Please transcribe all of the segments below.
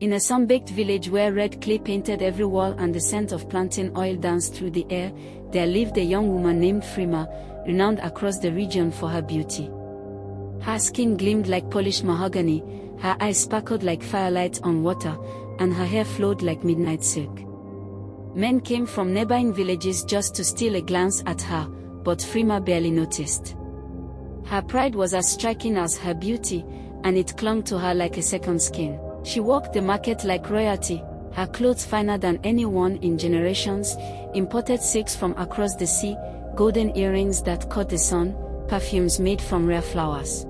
In a sun-baked village where red clay painted every wall and the scent of plantain oil danced through the air, there lived a young woman named Frema, renowned across the region for her beauty. Her skin gleamed like polished mahogany, her eyes sparkled like firelight on water, and her hair flowed like midnight silk. Men came from neighboring villages just to steal a glance at her, but Frema barely noticed. Her pride was as striking as her beauty, and it clung to her like a second skin. She walked the market like royalty, her clothes finer than anyone in generations, imported silks from across the sea, golden earrings that caught the sun, perfumes made from rare flowers.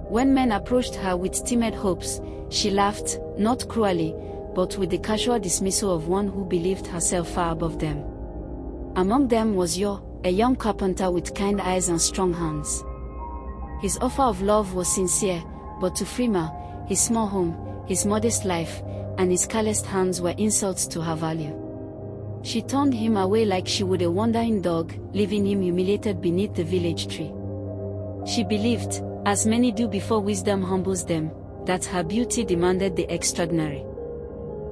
When men approached her with timid hopes, she laughed, not cruelly, but with the casual dismissal of one who believed herself far above them. Among them was Yo, a young carpenter with kind eyes and strong hands. His offer of love was sincere, but to Frema, his small home, his modest life, and his calloused hands were insults to her value. She turned him away like she would a wandering dog, leaving him humiliated beneath the village tree. She believed, as many do before wisdom humbles them, that her beauty demanded the extraordinary.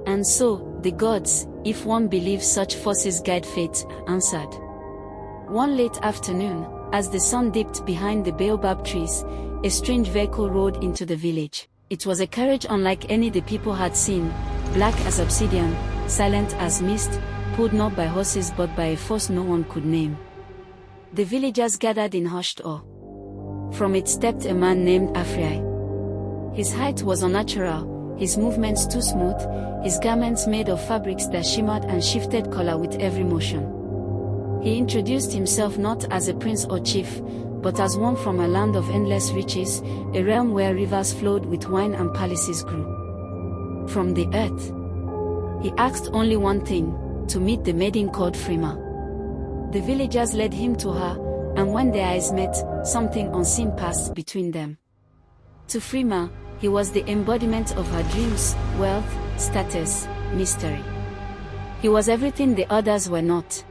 And so, the gods, if one believes such forces guide fate, answered. One late afternoon, as the sun dipped behind the baobab trees, a strange vehicle rode into the village. It was a carriage unlike any the people had seen, black as obsidian, silent as mist, pulled not by horses but by a force no one could name. The villagers gathered in hushed awe. From it stepped a man named Afriai. His height was unnatural, his movements too smooth, his garments made of fabrics that shimmered and shifted color with every motion. He introduced himself not as a prince or chief, but as one from a land of endless riches, a realm where rivers flowed with wine and palaces grew. From the earth. He asked only one thing, to meet the maiden called Frema. The villagers led him to her, and when their eyes met, something unseen passed between them. To Frema, he was the embodiment of her dreams, wealth, status, mystery. He was everything the others were not.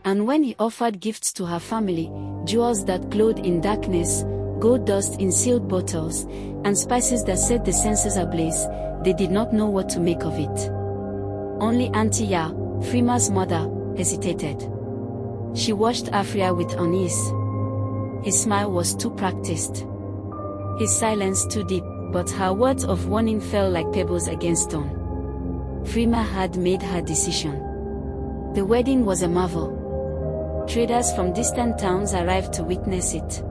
And when he offered gifts to her family, jewels that glowed in darkness, gold dust in sealed bottles, and spices that set the senses ablaze, they did not know what to make of it. Only Auntie Ya, Frema's mother, hesitated. She watched Afriya with unease. His smile was too practiced. His silence too deep, but her words of warning fell like pebbles against stone. Frema had made her decision. The wedding was a marvel. Traders from distant towns arrived to witness it.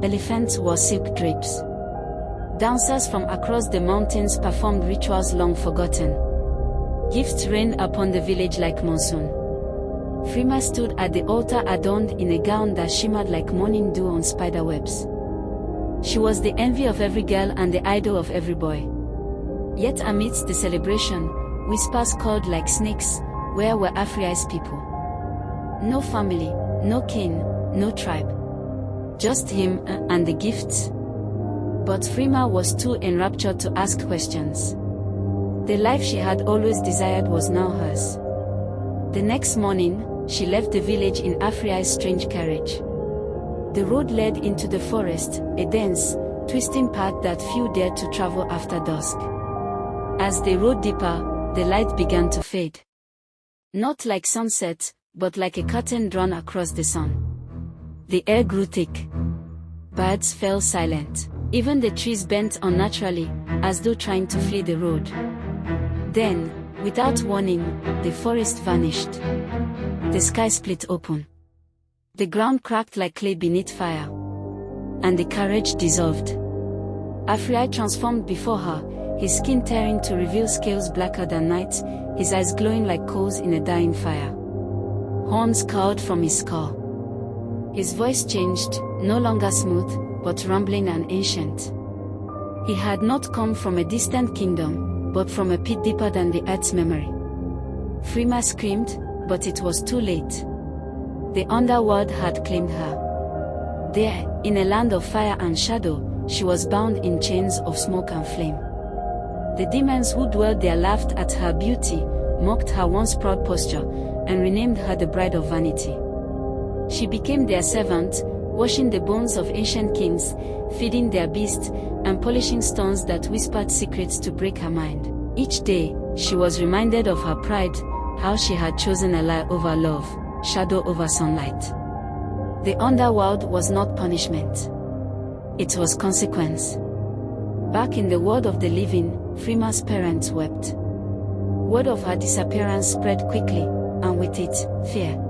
Elephants wore silk drapes. Dancers from across the mountains performed rituals long forgotten. Gifts rained upon the village like monsoon. Frema stood at the altar adorned in a gown that shimmered like morning dew on spiderwebs. She was the envy of every girl and the idol of every boy. Yet amidst the celebration, whispers called like snakes, where were Afriya's people? No family, no kin, no tribe. Just him and the gifts. But Frema was too enraptured to ask questions. The life she had always desired was now hers. The next morning, she left the village in Afriya's strange carriage. The road led into the forest, a dense, twisting path that few dared to travel after dusk. As they rode deeper, the light began to fade. Not like sunset, but like a curtain drawn across the sun. The air grew thick. Birds fell silent. Even the trees bent unnaturally, as though trying to flee the road. Then, without warning, the forest vanished. The sky split open. The ground cracked like clay beneath fire. And the carriage dissolved. Afriya transformed before her, his skin tearing to reveal scales blacker than night, his eyes glowing like coals in a dying fire. Horns curled from his skull. His voice changed, no longer smooth, but rumbling and ancient. He had not come from a distant kingdom, but from a pit deeper than the earth's memory. Frema screamed, but it was too late. The underworld had claimed her. There, in a land of fire and shadow, she was bound in chains of smoke and flame. The demons who dwelled there laughed at her beauty, mocked her once proud posture, and renamed her the bride of vanity. She became their servant, washing the bones of ancient kings, feeding their beasts, and polishing stones that whispered secrets to break her mind. Each day, she was reminded of her pride, how she had chosen a lie over love, shadow over sunlight. The underworld was not punishment. It was consequence. Back in the world of the living, Frema's parents wept. Word of her disappearance spread quickly, and with it, fear.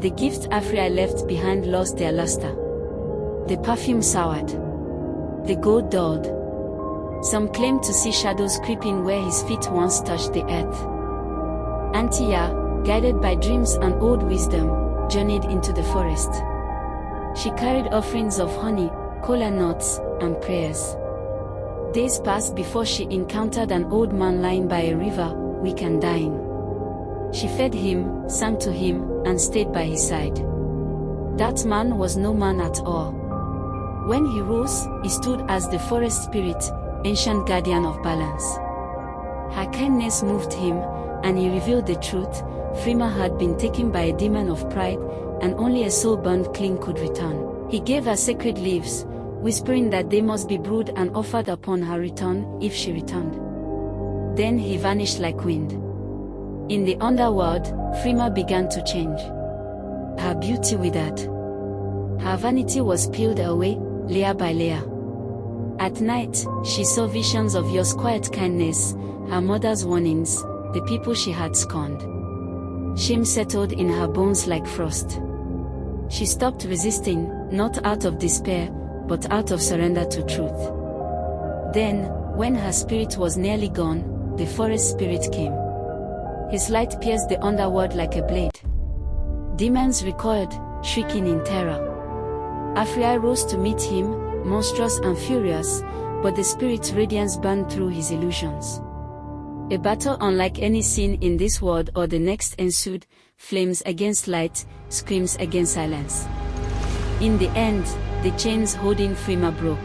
The gifts Africa left behind lost their luster. The perfume soured. The gold dulled. Some claimed to see shadows creeping where his feet once touched the earth. Antia, guided by dreams and old wisdom, journeyed into the forest. She carried offerings of honey, kola nuts, and prayers. Days passed before she encountered an old man lying by a river, weak and dying. She fed him, sang to him, and stayed by his side. That man was no man at all. When he rose, he stood as the forest spirit, ancient guardian of balance. Her kindness moved him, and he revealed the truth. Frema had been taken by a demon of pride, and only a soul-bound clean could return. He gave her sacred leaves, whispering that they must be brewed and offered upon her return, if she returned. Then he vanished like wind. In the underworld, Frema began to change. Her beauty withered. Her vanity was peeled away, layer by layer. At night, she saw visions of your quiet kindness, her mother's warnings, the people she had scorned. Shame settled in her bones like frost. She stopped resisting, not out of despair, but out of surrender to truth. Then, when her spirit was nearly gone, the forest spirit came. His light pierced the underworld like a blade. Demons recoiled, shrieking in terror. Africa rose to meet him, monstrous and furious, but the spirit's radiance burned through his illusions. A battle unlike any seen in this world or the next ensued, flames against light, screams against silence. In the end, the chains holding Frema broke.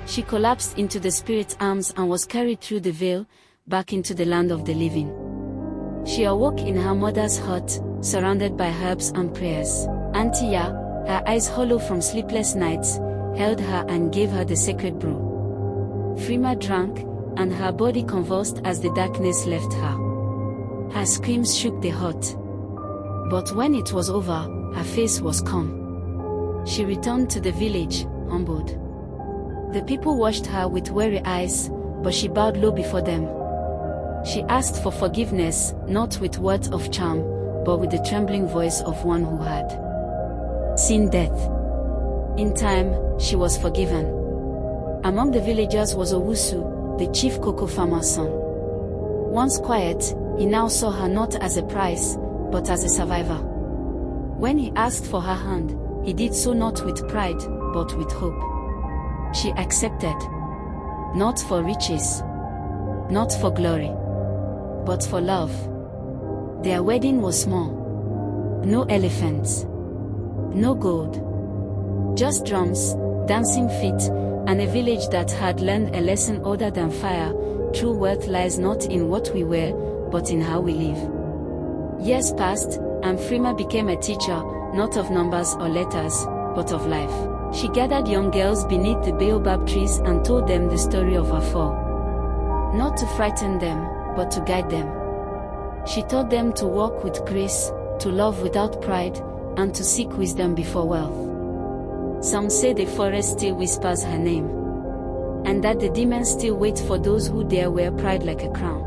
She collapsed into the spirit's arms and was carried through the veil, back into the land of the living. She awoke in her mother's hut, surrounded by herbs and prayers. Antia, her eyes hollow from sleepless nights, held her and gave her the sacred brew. Frema drank, and her body convulsed as the darkness left her. Her screams shook the hut. But when it was over, her face was calm. She returned to the village, humbled. The people watched her with weary eyes, but she bowed low before them. She asked for forgiveness, not with words of charm, but with the trembling voice of one who had seen death. In time, she was forgiven. Among the villagers was Owusu, the chief cocoa farmer's son. Once quiet, he now saw her not as a prize, but as a survivor. When he asked for her hand, he did so not with pride, but with hope. She accepted. Not for riches, not for glory, but for love. Their wedding was small. No elephants, no gold. Just drums, dancing feet, and a village that had learned a lesson older than fire. True worth lies not in what we wear, but in how we live. Years passed, and Frema became a teacher, not of numbers or letters, but of life. She gathered young girls beneath the baobab trees and told them the story of her fall. Not to frighten them, but to guide them. She taught them to walk with grace, to love without pride, and to seek wisdom before wealth. Some say the forest still whispers her name, and that the demons still wait for those who dare wear pride like a crown.